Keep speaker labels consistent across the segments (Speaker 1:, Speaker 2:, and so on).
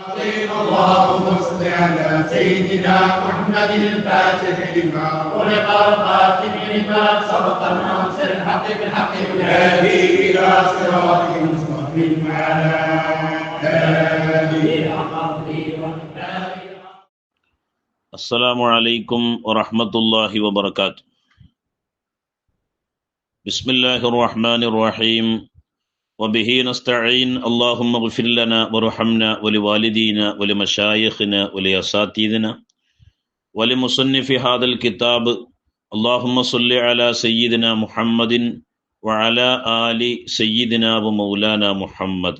Speaker 1: اللهم صل على سيدنا محمد الفاتح لما ولق الخاتم لما سبق الناصر الحق بالحق والهادي الى صراطك المستقيم وعلى اله وصحبه.
Speaker 2: السلام عليكم ورحمة الله وبركاته. بسم الله الرحمن الرحيم وبه نستعين. اللهم اغفر لنا وارحمنا ولوالدينا ولمشايخنا ولأساتذتنا ولمصنف هذا الكتاب. اللهم صل على سيدنا محمد وعلى آل سيدنا ومولانا محمد.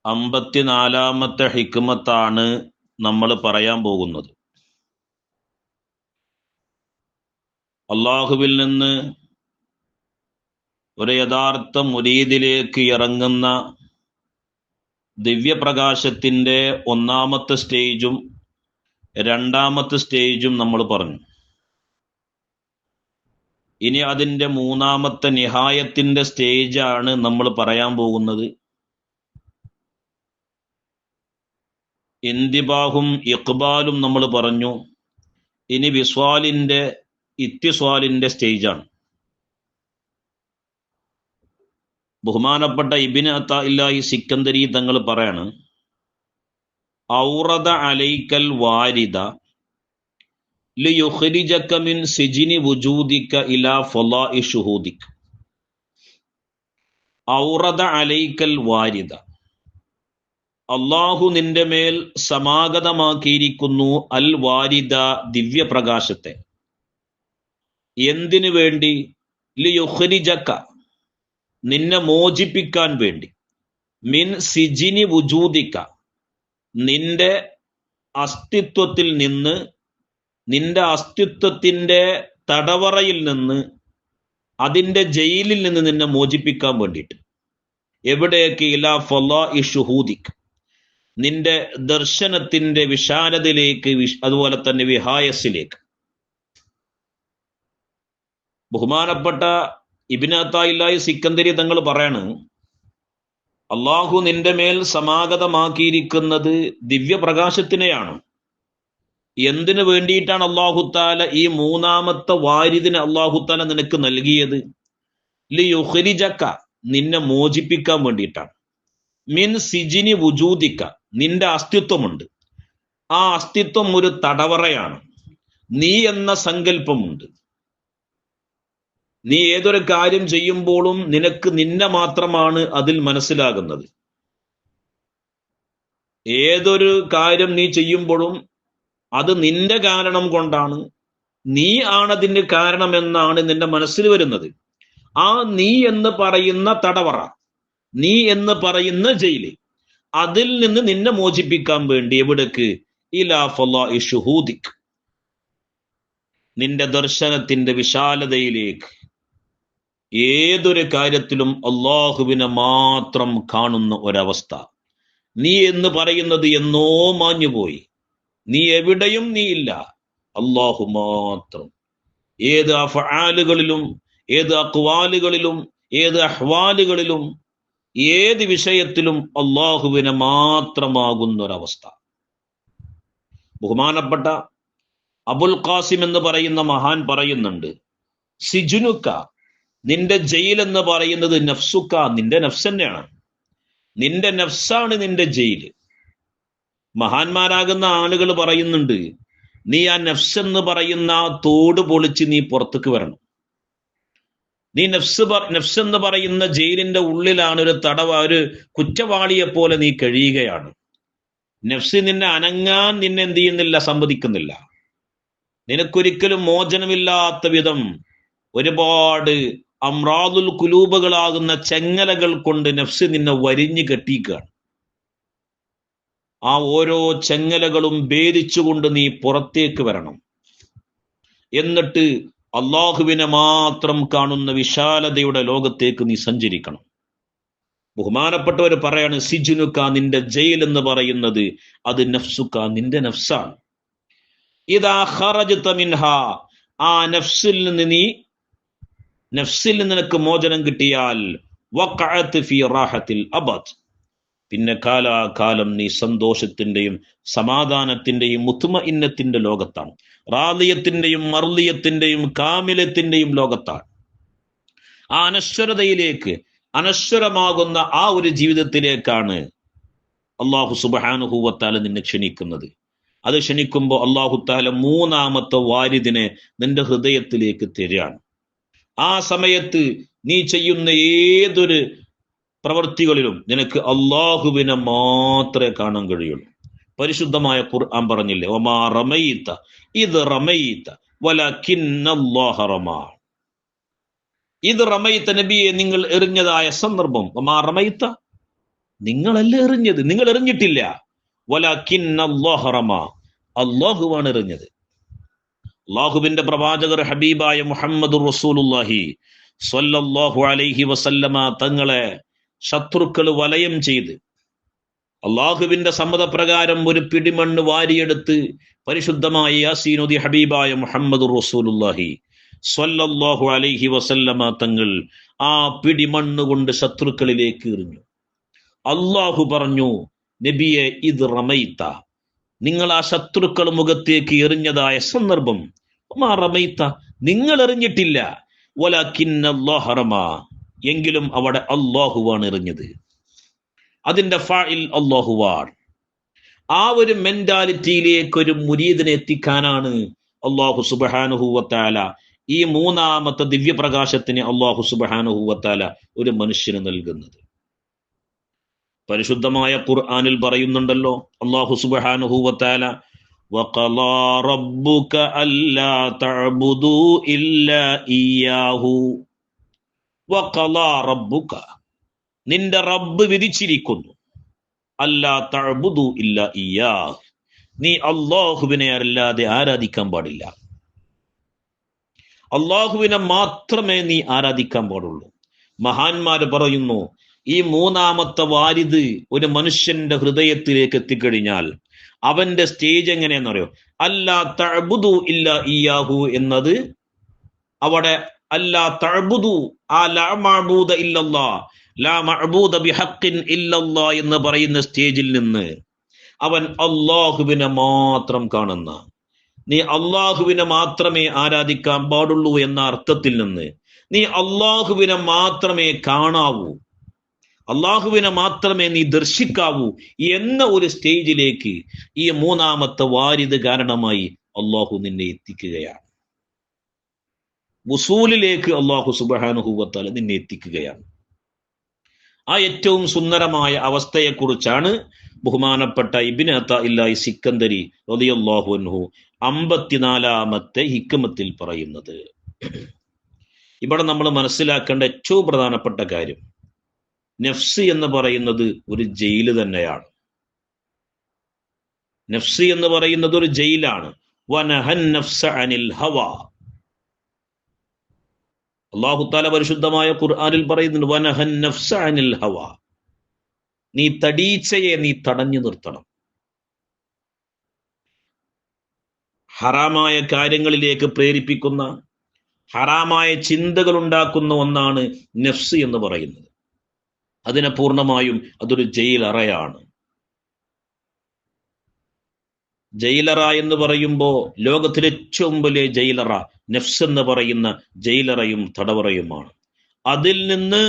Speaker 2: 54-ാമത്തെ ഹിക്മത്താണ് നമ്മൾ പറയാൻ പോകുന്നത്. അള്ളാഹുവിൽ നിന്ന് ഒരു യഥാർത്ഥ മുരീദിലേക്ക് ഇറങ്ങുന്ന ദിവ്യപ്രകാശത്തിൻ്റെ 1-ാമത്തെ സ്റ്റേജും 2-ാമത്തെ സ്റ്റേജും നമ്മൾ പറഞ്ഞു. ഇനി അതിൻ്റെ 3-ാമത്തെ നിഹായത്തിൻ്റെ സ്റ്റേജാണ് നമ്മൾ പറയാൻ പോകുന്നത്. ഇന്തിബാഹും ഇഖ്ബാലും നമ്മൾ പറഞ്ഞു. ഇനി വിസ്വാലിൻ്റെ ഇത്തിസ്വാലിൻ്റെ സ്റ്റേജാണ്. ബഹുമാനപ്പെട്ട ഇബ്നു അത്താഇല്ലാഹി സിക്കന്ദരി തങ്ങൾ പറയാണ്, ഔറദ അലൈക്കൽ വാരിദ ലിയുഖ്രിജക മിൻ സിജ്നി വുജൂദിക ഇലാ ഫളാഇ ശുഹൂദിക. ഔറദ അലൈക്കൽ വാരിദ, അള്ളാഹു നിന്റെ മേൽ സമാഗതമാക്കിയിരിക്കുന്നു അൽ വാരിദ, ദിവ്യപ്രകാശത്തെ. എന്തിനു വേണ്ടി? ലിയുഖ്രിജക, നിന്നെ മോചിപ്പിക്കാൻ വേണ്ടി. മിൻ സിജിനി വുജൂദിക, നിന്റെ അസ്തിത്വത്തിൽ നിന്ന്, നിന്റെ അസ്തിത്വത്തിന്റെ തടവറയിൽ നിന്ന്, അതിൻ്റെ ജയിലിൽ നിന്ന് നിന്നെ മോചിപ്പിക്കാൻ വേണ്ടിയിട്ട്. എവിടേക്ക്? ഇലാ ഫളാഇ ശുഹൂദിക, നിന്റെ ദർശനത്തിന്റെ വിശാലതയിലേക്ക്, അതുപോലെ തന്നെ വിഹായസിലേക്ക്. ബഹുമാനപ്പെട്ട ഇബ്നു അത്താഇല്ലാഹി സിക്കന്ദരി തങ്ങൾ പറയാണ്, അള്ളാഹു നിന്റെ മേൽ സമാഗതമാക്കിയിരിക്കുന്നത് ദിവ്യപ്രകാശത്തിനെയാണ്. എന്തിനു വേണ്ടിയിട്ടാണ് അള്ളാഹു താല ഈ 3-ാമത്തെ വാരിദിനെ അള്ളാഹു താല നിനക്ക് നൽകിയത്? ലിയുഖ്രിജക, നിന്നെ മോചിപ്പിക്കാൻ വേണ്ടിയിട്ടാണ്. മിൻ സിജിനി വുജൂദിക, നിന്റെ അസ്തിത്വമുണ്ട്. ആ അസ്തിത്വം ഒരു തടവറയാണ്. നീ എന്ന സങ്കല്പമുണ്ട്. നീ ഏതൊരു കാര്യം ചെയ്യുമ്പോഴും നിനക്ക് നിന്നെ മാത്രമാണ് അതിൽ മനസ്സിലാകുന്നത്. ഏതൊരു കാര്യം നീ ചെയ്യുമ്പോഴും അത് നിന്റെ കാരണം കൊണ്ടാണ്, നീ ആണതിന് കാരണമെന്നാണ് നിന്റെ മനസ്സിൽ വരുന്നത്. ആ നീ എന്ന് പറയുന്ന തടവറ, നീ എന്ന് പറയുന്ന ജയില്, അതിൽ നിന്ന് നിന്നെ മോചിപ്പിക്കാൻ വേണ്ടി എവിടേക്ക്? ഇലാ ഫളാഇ ശുഹൂദിക്, നിന്റെ ദർശനത്തിന്റെ വിശാലതയിലേക്ക്. ഏതൊരു കാര്യത്തിലും അള്ളാഹുവിനെ മാത്രം കാണുന്ന ഒരവസ്ഥ. നീ എന്ന് പറയുന്നത് എന്നോ മാഞ്ഞുപോയി. നീ എവിടെയും നീ ഇല്ല, അള്ളാഹു മാത്രം. ഏത് അഫ്ആലുകളിലും, ഏത് അഖ്വാലുകളിലും, ഏത് അഹ്വാലുകളിലും, ഏത് വിഷയത്തിലും അള്ളാഹുവിനെ മാത്രമാകുന്നൊരവസ്ഥ. ബഹുമാനപ്പെട്ട അബുൽ ഖാസിം എന്ന് പറയുന്ന മഹാൻ പറയുന്നുണ്ട്, സിജുനുക്ക, നിന്റെ ജയിൽ എന്ന് പറയുന്നത് നഫ്സുക്ക, നിന്റെ നഫ്സ് തന്നെയാണ്. നിന്റെ നഫ്സാണ് നിന്റെ ജയില്. മഹാന്മാരാകുന്ന ആളുകൾ പറയുന്നുണ്ട്, നീ ആ നഫ്സ് എന്ന് പറയുന്ന ആ തോട് പൊളിച്ച് നീ പുറത്തേക്ക് വരണം. നീ നഫ്സ് എന്ന് പറയുന്ന ജയിലിന്റെ ഉള്ളിലാണ് ഒരു ഒരു കുറ്റവാളിയെ പോലെ നീ കഴിയുകയാണ്. നഫ്സ് നിന്നെ അനങ്ങാൻ നിന്നെ എന്ത് ചെയ്യുന്നില്ല, സമ്മതിക്കുന്നില്ല. നിനക്കൊരിക്കലും മോചനമില്ലാത്ത വിധം ഒരുപാട് അമ്രാദുൽ കുലൂബുകളാകുന്ന ചെങ്ങലകൾ കൊണ്ട് നഫ്സ് നിന്നെ വരിഞ്ഞു കെട്ടിക്കുകയാണ്. ആ ഓരോ ചെങ്ങലകളും ഭേദിച്ചുകൊണ്ട് നീ പുറത്തേക്ക് വരണം. എന്നിട്ട് അള്ളാഹുവിനെ മാത്രം കാണുന്ന വിശാലതയുടെ ലോകത്തേക്ക് നീ സഞ്ചരിക്കണം. ബഹുമാനപ്പെട്ടവർ പറയാണ്, സിജുനുക്ക, നിന്റെ ജയിൽ എന്ന് പറയുന്നത് അത് നഫ്സുക്ക, നിന്റെ നഫ്സാണ്. ഇദാ ഖറജ്ത മിൻഹാ, ആ നഫ്സിൽ നിന്ന് നിനക്ക് മോചനം കിട്ടിയാൽ, വഖഅത് ഫീ റാഹത്തിൽ അബദ്, പിന്നെ കാലാകാലം നീ സന്തോഷത്തിന്റെയും സമാധാനത്തിന്റെയും മുത്മഇന്നത്തിന്റെ ലോകത്താണ്, റാദിയത്തിന്റെയും മർദിയത്തിന്റെയും കാമിലത്തിന്റെയും ലോകത്താണ്. ആ അനശ്വരതയിലേക്ക്, അനശ്വരമാകുന്ന ആ ഒരു ജീവിതത്തിലേക്കാണ് അല്ലാഹു സുബ്ഹാനഹു വ തആല നിന്നെ ക്ഷണിക്കുന്നത്. അത് ക്ഷണിക്കുമ്പോൾ അല്ലാഹു തആല മൂന്നാമത്തെ വാരിദിനെ നിന്റെ ഹൃദയത്തിലേക്ക് തരികയാണ്. ആ സമയത്ത് നീ ചെയ്യുന്ന ഏതൊരു പ്രവൃത്തികളിലും നിനക്ക് അള്ളാഹുവിനെ മാത്രമേ കാണാൻ കഴിയുള്ളൂ. പരിശുദ്ധമായ ഖുർആൻ പറഞ്ഞില്ലേ, വമാ റമൈത ഇദ് റമൈത വലകിന്നല്ലാഹ റമാ. ഇത് റമൈത നബിയെ, നിങ്ങൾ എറിഞ്ഞതായ സന്ദർഭം, വമാ റമൈത, നിങ്ങളല്ല എറിഞ്ഞത്, നിങ്ങൾ എറിഞ്ഞിട്ടില്ല. വലകിന്നല്ലാഹ റമാ, അള്ളാഹുവാണ് എറിഞ്ഞത്. അള്ളാഹുവിന്റെ പ്രവാചകർ ഹബീബായ മുഹമ്മദുർ റസൂലുള്ളാഹി സ്വല്ലല്ലാഹു അലൈഹി വസല്ലമ തങ്ങളെ ശത്രുക്കൾ വലയം ചെയ്ത് അള്ളാഹുവിന്റെ സമ്മതപ്രകാരം ഒരു പിടിമണ്ണ് വാരിയെടുത്ത് പരിശുദ്ധമായ യാസീൻ ഓതി ഹബീബായ മുഹമ്മദുർ റസൂലുള്ളാഹി സ്വല്ലല്ലാഹു അലൈഹി വസല്ലമ തങ്ങൾ ആ പിടിമണ്ണ് കൊണ്ട് ശത്രുക്കളിലേക്ക് എറിഞ്ഞു. അള്ളാഹു പറഞ്ഞു, നബിയെ, ഇത് റമൈത്ത, നിങ്ങൾ ആ ശത്രുക്കൾ മുഖത്തേക്ക് എറിഞ്ഞതായ സന്ദർഭം, റമൈത്ത, നിങ്ങൾ എറിഞ്ഞിട്ടില്ല, വലകിന്നല്ലാഹ റമാ, എങ്കിലും അവിടെ അള്ളാഹുവാണ് എറിഞ്ഞത്. അതിന്റെ ഫാഇൽ അള്ളാഹുവാണ്. ആ ഒരു മെന്റാലിറ്റിയിലേക്ക് ഒരു മുരീദിനെ എത്തിക്കാനാണ് അള്ളാഹു സുബ്ഹാനഹു വ തആല ഈ മൂന്നാമത്തെ ദിവ്യപ്രകാശത്തിന് അള്ളാഹു സുബ്ഹാനഹു വ തആല ഒരു മനുഷ്യന് നൽകുന്നത്. പരിശുദ്ധമായ ഖുർആനിൽ പറയുന്നുണ്ടല്ലോ, അള്ളാഹു സുബ്ഹാനഹു വ തആല വഖളാ റബ്ബുക അല്ലാ തഅബുദൂ ഇല്ലാ ഇയ്യാഹു. വഖളാ റബ്ബുക, നിന്റെ റബ്ബ് വിധിച്ചിരിക്കുന്നു, അല്ലാ തഅബുദൂ ഇല്ലാ ഇയ്യാഹ്, നീ അള്ളാഹുവിനെ അല്ലാതെ ആരാധിക്കാൻ പാടില്ല. അള്ളാഹുവിനെ മാത്രമേ നീ ആരാധിക്കാൻ പാടുള്ളൂ. മഹാന്മാര് പറയുന്നു, ഈ മൂന്നാമത്തെ വാരിദ് ഒരു മനുഷ്യന്റെ ഹൃദയത്തിലേക്ക് എത്തിക്കഴിഞ്ഞാൽ അവന്റെ സ്റ്റേജ് എങ്ങനെയെന്നറിയോ? അല്ലാ തഅബുദു ഇല്ലാ ഇയ്യാഹു എന്നത് അവിടെ അല്ലാ തഅബുദു, ആ ലാ മഅബൂദ ഇല്ലല്ലാഹ്, ലാ മഅബൂദ ബിഹഖിൻ ഇല്ലല്ലാഹ് എന്ന് പറയുന്ന സ്റ്റേജിൽ നിന്ന് അവൻ അള്ളാഹുവിനെ മാത്രം കാണുന്ന, നീ അള്ളാഹുവിനെ മാത്രമേ ആരാധിക്കാൻ പാടുള്ളൂ എന്ന അർത്ഥത്തിൽ നിന്ന് നീ അള്ളാഹുവിനെ മാത്രമേ കാണാവൂ, അള്ളാഹുവിനെ മാത്രമേ നീ ദർശിക്കാവൂ എന്ന ഒരു സ്റ്റേജിലേക്ക് ഈ മൂന്നാമത്തെ വാരിദ് കാരണമായി അള്ളാഹു നിന്നെ എത്തിക്കുകയാണ്. വുസൂലിലേക്ക് അള്ളാഹു സുബ്ഹാനഹു വ തആല നിന്നെ എത്തിക്കുകയാണ്. ആ ഏറ്റവും സുന്ദരമായ അവസ്ഥയെക്കുറിച്ചാണ് ബഹുമാനപ്പെട്ട ഇബ്നു അതാഇല്ലാഹി സിക്കന്ദരി റളിയല്ലാഹു അൻഹു 54-ാമത്തെ ഹിക്മത്തിൽ പറയുന്നത്. ഇവിടെ നമ്മൾ മനസ്സിലാക്കേണ്ട ഏറ്റവും പ്രധാനപ്പെട്ട കാര്യം, നഫ്സ് എന്ന് പറയുന്നത് ഒരു ജയില് തന്നെയാണ്. നഫ്സ് എന്ന് പറയുന്നത് ഒരു ജയിലാണ്. വനഹൻ നഫ്സ അനിൽ ഹവാ, അല്ലാഹു തആല പരിശുദ്ധമായ ഖുർആനിൽ പറയുന്നുണ്ട്, വനഹൻ നഫ്സ അനിൽ ഹവാ, നീ തടീച്ചയെ നീ തടഞ്ഞു നിർത്തണം. ഹറാമായ കാര്യങ്ങളിലേക്ക് പ്രേരിപ്പിക്കുന്ന, ഹറാമായ ചിന്തകൾ ഉണ്ടാക്കുന്ന ഒന്നാണ് നഫ്സ് എന്ന് പറയുന്നത്. അതിനെ പൂർണ്ണമായും അതൊരു ജയിലറയാണ്. ജയിലറ എന്ന് പറയുമ്പോൾ ലോകത്തിലെ ഏറ്റവും വലിയ ജയിലറ നഫ്സ് എന്ന് പറയുന്ന ജയിലറയും തടവറയുമാണ്. അതിൽ നിന്ന്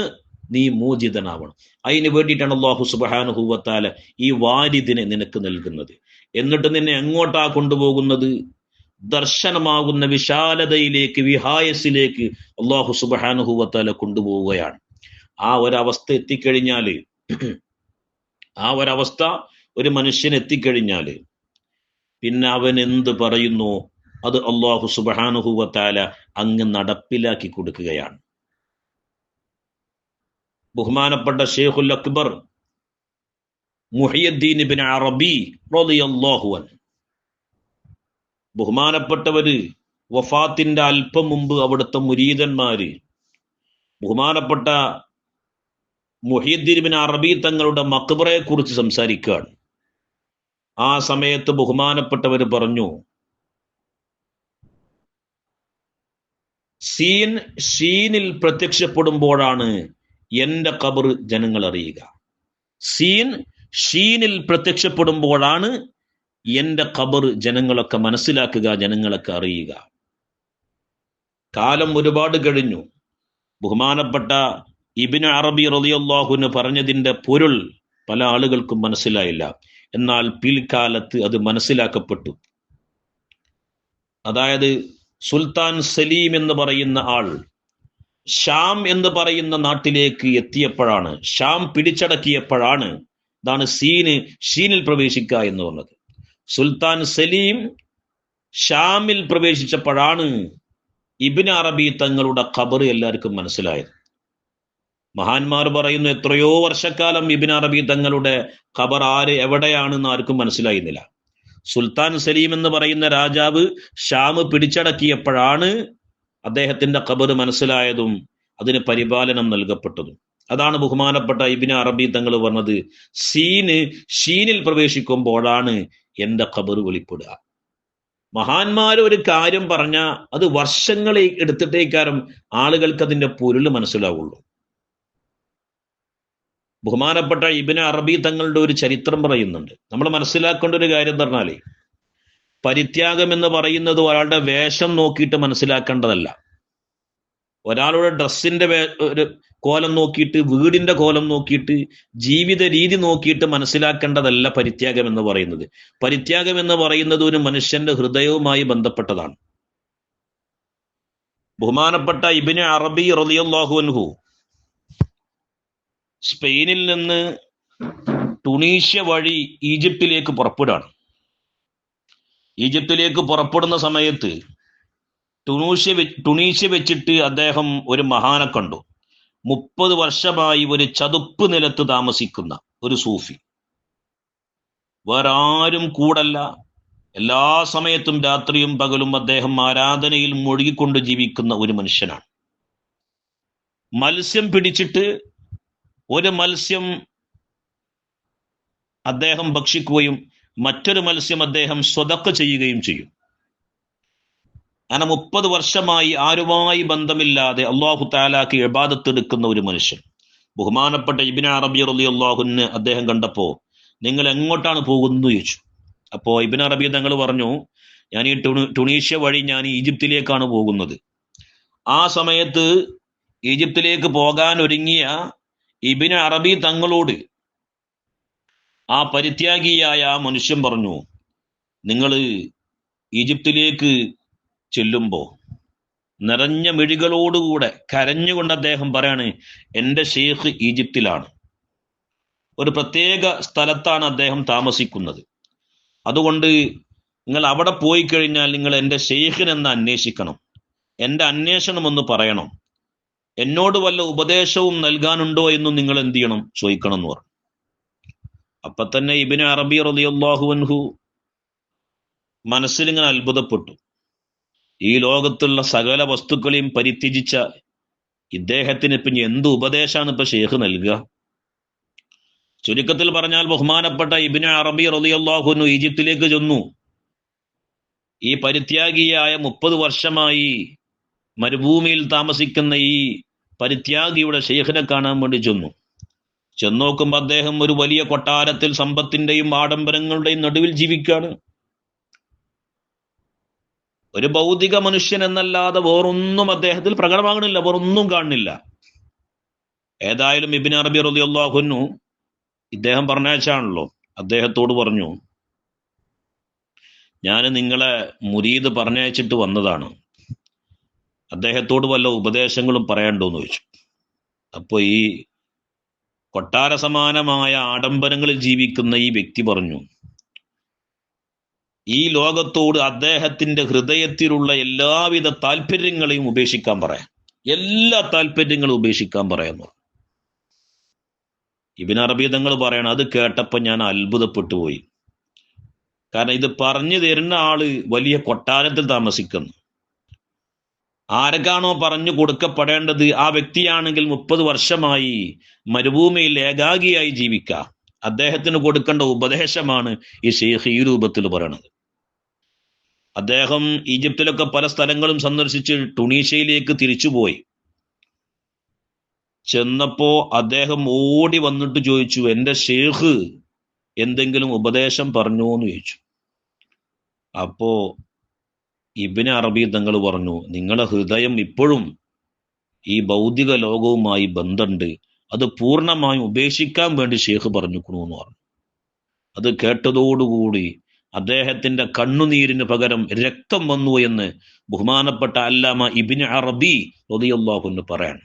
Speaker 2: നീ മോചിതനാവണം. അതിന് വേണ്ടിയിട്ടാണ് അല്ലാഹു സുബ്ഹാനഹു വ തആല ഈ വാരിദിനെ നിനക്ക് നൽകുന്നത്. എന്നിട്ട് നിന്നെ എങ്ങോട്ടാ കൊണ്ടുപോകുന്നത്? ദർശനമാകുന്ന വിശാലതയിലേക്ക്, വിഹായസിലേക്ക് അല്ലാഹു സുബ്ഹാനഹു വ തആല കൊണ്ടുപോവുകയാണ്. ആ ഒരവസ്ഥ എത്തിക്കഴിഞ്ഞാല്, ആ ഒരവസ്ഥ ഒരു മനുഷ്യൻ എത്തിക്കഴിഞ്ഞാല് പിന്നെ അവൻ എന്ത് പറയുന്നു അത് അല്ലാഹു സുബ്ഹാനഹു വ തആല അങ്ങ് നടപ്പിലാക്കി കൊടുക്കുകയാണ്. ബഹുമാനപ്പെട്ട ശൈഖുൽ അക്ബർ മുഹയ്യിദ്ദീൻ ഇബ്നു അറബി റളിയല്ലാഹു അൻഹു, ബഹുമാനപ്പെട്ടവര് വഫാത്തിന്റെ അല്പം മുമ്പ് അവിടുത്തെ മുരീദന്മാര് ബഹുമാനപ്പെട്ട മുഹയ്യിദ്ദീൻ ഇബ്നു അറബി തങ്ങളുടെ മഖ്ബറയെ കുറിച്ച് സംസാരിക്കുകയാണ്. ആ സമയത്ത് ബഹുമാനപ്പെട്ടവര് പറഞ്ഞു, ഷീനിൽ പ്രത്യക്ഷപ്പെടുമ്പോഴാണ് എന്റെ ഖബർ ജനങ്ങൾ അറിയുക. സീൻ ഷീനിൽ പ്രത്യക്ഷപ്പെടുമ്പോഴാണ് എന്റെ ഖബർ ജനങ്ങളൊക്കെ മനസ്സിലാക്കുക, ജനങ്ങളൊക്കെ അറിയുക. കാലം ഒരുപാട് കഴിഞ്ഞു. ബഹുമാനപ്പെട്ട ഇബ്നു അറബി റളിയല്ലാഹുവിന് പറഞ്ഞതിന്റെ പൊരുൾ പല ആളുകൾക്കും മനസ്സിലായില്ല. എന്നാൽ പിൽക്കാലത്ത് അത് മനസ്സിലാക്കപ്പെട്ടു. അതായത് സുൽത്താൻ സലീം എന്ന് പറയുന്ന ആൾ ഷാം എന്ന് പറയുന്ന നാട്ടിലേക്ക് എത്തിയപ്പോഴാണ്, ഷാം പിടിച്ചടക്കിയപ്പോഴാണ് ഇതാണ് ഷീനിൽ പ്രവേശിക്കുക എന്ന് പറഞ്ഞത്. സുൽത്താൻ സലീം ഷാമിൽ പ്രവേശിച്ചപ്പോഴാണ് ഇബ്നു അറബി തങ്ങളുടെ ഖബർ എല്ലാവർക്കും മനസ്സിലായത്. മഹാന്മാർ പറയുന്നു, എത്രയോ വർഷക്കാലം ഇബ്നു അറബി തങ്ങളുടെ ഖബർ എവിടെയാണെന്ന് ആർക്കും മനസ്സിലായിരുന്നില്ല. സുൽത്താൻ സലീം എന്ന് പറയുന്ന രാജാവ് ഷാം പിടിച്ചടക്കിയപ്പോഴാണ് അദ്ദേഹത്തിന്റെ ഖബർ മനസ്സിലായതും അതിന് പരിപാലനം നൽകപ്പെട്ടതും. അതാണ് ബഹുമാനപ്പെട്ട ഇബ്നു അറബി തങ്ങൾ പറഞ്ഞത്, ഷീനിൽ പ്രവേശിക്കുമ്പോഴാണ് എന്റെ ഖബർ വെളിപ്പെടുക. മഹാന്മാർ ഒരു കാര്യം പറഞ്ഞാൽ അത് വർഷങ്ങളെ എടുത്തിട്ടേക്കാരം ആളുകൾക്ക് അതിന്റെ പൊരുൾ മനസ്സിലാവുള്ളൂ. ബഹുമാനപ്പെട്ട ഇബ്നു അറബി തങ്ങളുടെ ഒരു ചരിത്രം പറയുന്നുണ്ട്. നമ്മൾ മനസ്സിലാക്കേണ്ട ഒരു കാര്യം പറഞ്ഞാലേ, പരിത്യാഗം എന്ന് പറയുന്നത് ഒരാളുടെ വേഷം നോക്കിയിട്ട് മനസ്സിലാക്കേണ്ടതല്ല. ഒരാളുടെ ഡ്രസ്സിന്റെ ഒരു കോലം നോക്കിയിട്ട്, വീടിന്റെ കോലം നോക്കിയിട്ട്, ജീവിത രീതി നോക്കിയിട്ട് മനസ്സിലാക്കേണ്ടതല്ല പരിത്യാഗം എന്ന് പറയുന്നത്. പരിത്യാഗം എന്ന് പറയുന്നത് ഒരു മനുഷ്യന്റെ ഹൃദയവുമായി ബന്ധപ്പെട്ടതാണ്. ബഹുമാനപ്പെട്ട ഇബ്നു അറബി റളിയല്ലാഹു അൻഹു സ്പെയിനിൽ നിന്ന് ടുണീഷ്യ വഴി ഈജിപ്തിലേക്ക് പുറപ്പെടുകയാണ്. ഈജിപ്തിലേക്ക് പുറപ്പെടുന്ന സമയത്ത് ടുണീഷ്യ വെച്ചിട്ട് അദ്ദേഹം ഒരു മഹാനെ കണ്ടു. 30 വർഷമായി ഒരു ചതുപ്പ് നിലത്ത് താമസിക്കുന്ന ഒരു സൂഫി. വേറെ ആരും കൂടല്ല. എല്ലാ സമയത്തും രാത്രിയും പകലും അദ്ദേഹം ആരാധനയിൽ മുഴുകിക്കൊണ്ട് ജീവിക്കുന്ന ഒരു മനുഷ്യനാണ്. മത്സ്യം പിടിച്ചിട്ട് ഒരു മത്സ്യം അദ്ദേഹം ഭക്ഷിക്കുകയും മറ്റൊരു മത്സ്യം അദ്ദേഹം സ്വതക്ക ചെയ്യുകയും ചെയ്യും. അങ്ങനെ 30 വർഷമായി ആരുമായി ബന്ധമില്ലാതെ അല്ലാഹു തആലാക്ക് ഇബാദത്ത് എടുക്കുന്ന ഒരു മനുഷ്യൻ. ബഹുമാനപ്പെട്ട ഇബ്നു അറബി റളിയല്ലാഹുവിന് അദ്ദേഹം കണ്ടപ്പോ, നിങ്ങൾ എങ്ങോട്ടാണ് പോകുന്നത് ചോദിച്ചു. അപ്പോ ഇബ്നു അറബി തങ്ങൾ പറഞ്ഞു, ഞാൻ ഈ ടുണീഷ്യ വഴി ഞാൻ ഈജിപ്തിലേക്കാണ് പോകുന്നത്. ആ സമയത്ത് ഈജിപ്തിലേക്ക് പോകാൻ ഒരുങ്ങിയ ഇബ്നു അറബി തങ്ങളോട് ആ പരിത്യാഗിയായ ആ മനുഷ്യൻ പറഞ്ഞു, നിങ്ങൾ ഈജിപ്തിലേക്ക് ചെല്ലുമ്പോ നിറഞ്ഞ മിഴികളോടുകൂടെ കരഞ്ഞുകൊണ്ട് അദ്ദേഹം പറയാണ്, എൻ്റെ ഷെയ്ഖ് ഈജിപ്തിലാണ്, ഒരു പ്രത്യേക സ്ഥലത്താണ് അദ്ദേഹം താമസിക്കുന്നത്. അതുകൊണ്ട് നിങ്ങൾ അവിടെ പോയി കഴിഞ്ഞാൽ നിങ്ങൾ എൻ്റെ ഷെയ്ഖിനെന്ന് അന്വേഷിക്കണം, എൻ്റെ അന്വേഷണം ഒന്ന് പറയണം, എന്നോട് വല്ല ഉപദേശവും നൽകാനുണ്ടോ എന്നും നിങ്ങൾ എന്ത് ചെയ്യണം, ചോദിക്കണം എന്ന് പറഞ്ഞു. അപ്പൊ തന്നെ ഇബ്നു അറബി റളിയല്ലാഹു അൻഹു മനസ്സിലിങ്ങനെ അത്ഭുതപ്പെട്ടു. ഈ ലോകത്തുള്ള സകല വസ്തുക്കളെയും പരിത്യജിച്ച ഇദ്ദേഹത്തിന് ഇപ്പം എന്ത് ഉപദേശമാണ് ഇപ്പൊ ഷെയ്ഖ് നൽകുക? ചുരുക്കത്തിൽ പറഞ്ഞാൽ ബഹുമാനപ്പെട്ട ഇബ്നു അറബി റളിയല്ലാഹു അൻഹു ഈജിപ്തിലേക്ക് ചെന്നു. ഈ പരിത്യാഗിയായ 30 വർഷമായി മരുഭൂമിയിൽ താമസിക്കുന്ന ഈ പരിത്യാഗിയുടെ ഷെയ്ഖിനെ കാണാൻ വേണ്ടി ചെന്നോക്കുമ്പോൾ അദ്ദേഹം ഒരു വലിയ കൊട്ടാരത്തിൽ സമ്പത്തിന്റെയും ആഡംബരങ്ങളുടെയും നടുവിൽ ജീവിക്കുകയാണ്. ഒരു ഭൗതിക മനുഷ്യൻ എന്നല്ലാതെ വേറൊന്നും അദ്ദേഹത്തിൽ പ്രകടമാകണില്ല, വേറൊന്നും കാണുന്നില്ല. ഏതായാലും ഇബ്നു അറബി റളിയല്ലാഹു അൻഹു ഇദ്ദേഹം പറഞ്ഞാണല്ലോ, അദ്ദേഹത്തോട് പറഞ്ഞു, ഞാൻ നിങ്ങളെ മുരീദ് പറഞ്ഞയച്ചിട്ട് വന്നതാണ്, അദ്ദേഹത്തോട് വല്ല ഉപദേശങ്ങളും പറയണ്ടോന്ന് ചോദിച്ചു. അപ്പൊ ഈ കൊട്ടാര സമാനമായ ആഡംബരങ്ങളിൽ ജീവിക്കുന്ന ഈ വ്യക്തി പറഞ്ഞു, ഈ ലോകത്തോട് അദ്ദേഹത്തിന്റെ ഹൃദയത്തിലുള്ള എല്ലാവിധ താല്പര്യങ്ങളെയും ഉപേക്ഷിക്കാൻ പറയാം, എല്ലാ താല്പര്യങ്ങളും ഉപേക്ഷിക്കാൻ പറയാന്ന്. ഇബ്നു അറബി തങ്ങൾ പറയണം, അത് കേട്ടപ്പോ ഞാൻ അത്ഭുതപ്പെട്ടു പോയി. കാരണം ഇത് പറഞ്ഞു തരുന്ന ആള് വലിയ കൊട്ടാരത്തിൽ താമസിക്കുന്നു. ആരൊക്കെയാണോ പറഞ്ഞു കൊടുക്കപ്പെടേണ്ടത് ആ വ്യക്തിയാണെങ്കിൽ 30 വർഷമായി മരുഭൂമിയിൽ ഏകാഗിയായി ജീവിക്കുക. അദ്ദേഹത്തിന് കൊടുക്കേണ്ട ഉപദേശമാണ് ഈ ഷെയ്ഖ് ഈ രൂപത്തിൽ പറയണത്. അദ്ദേഹം ഈജിപ്തിലൊക്കെ പല സ്ഥലങ്ങളും സന്ദർശിച്ച് ടുണീഷ്യയിലേക്ക് തിരിച്ചുപോയി. ചെന്നപ്പോ അദ്ദേഹം ഓടി വന്നിട്ട് ചോദിച്ചു, എന്റെ ഷേഖ് എന്തെങ്കിലും ഉപദേശം പറഞ്ഞോ എന്ന് ചോദിച്ചു. അപ്പോ ഇബ്നു അറബി തങ്ങൾ പറഞ്ഞു, നിങ്ങളുടെ ഹൃദയം ഇപ്പോഴും ഈ ഭൗതിക ലോകവുമായി ബന്ധമുണ്ട്, അത് പൂർണ്ണമായും ഉപേക്ഷിക്കാൻ വേണ്ടി ഷേഖ് പറഞ്ഞിരിക്കണു എന്ന് പറഞ്ഞു. അത് കേട്ടതോടുകൂടി അദ്ദേഹത്തിന്റെ കണ്ണുനീരിന് പകരം രക്തം വന്നു എന്ന് ബഹുമാനപ്പെട്ട അല്ലാമ ഇബ്നു അറബി റളിയല്ലാഹു അൻഹു പറയാണ്.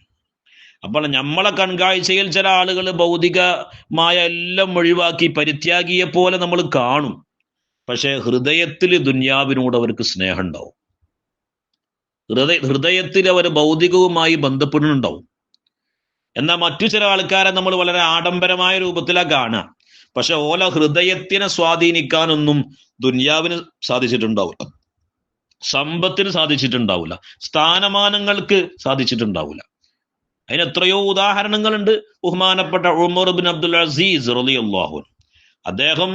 Speaker 2: അപ്പോൾ നമ്മളെ കൺകാഴ്ചയിൽ ചില ആളുകൾ ഭൗതികമായ എല്ലാം ഒഴിവാക്കി പരിത്യാഗിയെ പോലെ നമ്മൾ കാണും. പക്ഷെ ഹൃദയത്തിൽ ദുന്യാവിനോട് അവർക്ക് സ്നേഹം ഉണ്ടാവും. ഹൃദയത്തിൽ അവർ ഭൗതികവുമായി ബന്ധപ്പെടുന്നുണ്ടാവും. എന്നാൽ മറ്റു ചില ആൾക്കാരെ നമ്മൾ വളരെ ആഡംബരമായ രൂപത്തിലാണ് കാണുക. പക്ഷെ ഓല ഹൃദയത്തിനെ സ്വാധീനിക്കാനൊന്നും ദുന്യാവിന് സാധിച്ചിട്ടുണ്ടാവില്ല, സമ്പത്തിന് സാധിച്ചിട്ടുണ്ടാവില്ല, സ്ഥാനമാനങ്ങൾക്ക് സാധിച്ചിട്ടുണ്ടാവില്ല. അതിന് എത്രയോ ഉദാഹരണങ്ങളുണ്ട്. ബഹുമാനപ്പെട്ട ഉമർ ഇബ്നു അബ്ദുൽ അസീസ് റളിയല്ലാഹു അൻഹു, അദ്ദേഹം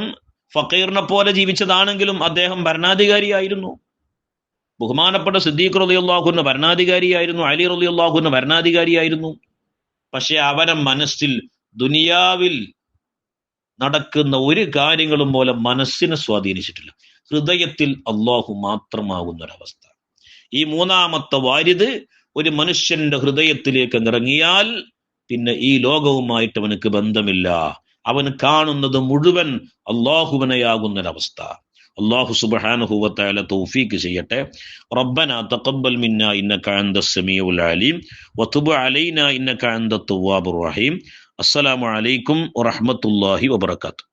Speaker 2: ഫക്കീറിനെ പോലെ ജീവിച്ചതാണെങ്കിലും അദ്ദേഹം ഭരണാധികാരിയായിരുന്നു. ബഹുമാനപ്പെട്ട സിദ്ദീഖ് റളിയല്ലാഹു അൻഹു ഭരണാധികാരിയായിരുന്നു, അലി റളിയല്ലാഹു അൻഹു ഭരണാധികാരിയായിരുന്നു. പക്ഷെ അവരുടെ മനസ്സിൽ ദുനിയാവിൽ നടക്കുന്ന ഒരു കാര്യങ്ങളും പോലെ മനസ്സിനെ സ്വാധീനിച്ചിട്ടില്ല. ഹൃദയത്തിൽ അള്ളാഹു മാത്രമാകുന്നൊരവസ്ഥ. ഈ മൂന്നാമത്തെ വാരിദ് ഒരു മനുഷ്യന്റെ ഹൃദയത്തിലേക്ക് ഇറങ്ങിയാൽ പിന്നെ ഈ ലോകവുമായിട്ട് അവനക്ക് ബന്ധമില്ല. അവൻ കാണുന്നത് മുഴുവൻ അള്ളാഹുവിനെയാകുന്നൊരവസ്ഥ. അള്ളാഹു സുബ്ഹാനഹു വ തആല തൗഫീഖ് ചെയ്യട്ടെ. റബ്ബനാ തഖബ്ബൽ മിന്നാ ഇന്നക അൻതസ് സമീഉൽ അലീം വതുബ് അലൈനാ ഇന്നക അൻതത് തവ്വാബുർ റഹീം. അസ്സലാമു അലൈക്കും വറഹ്മത്തുള്ളാഹി വബറകാതുഹു.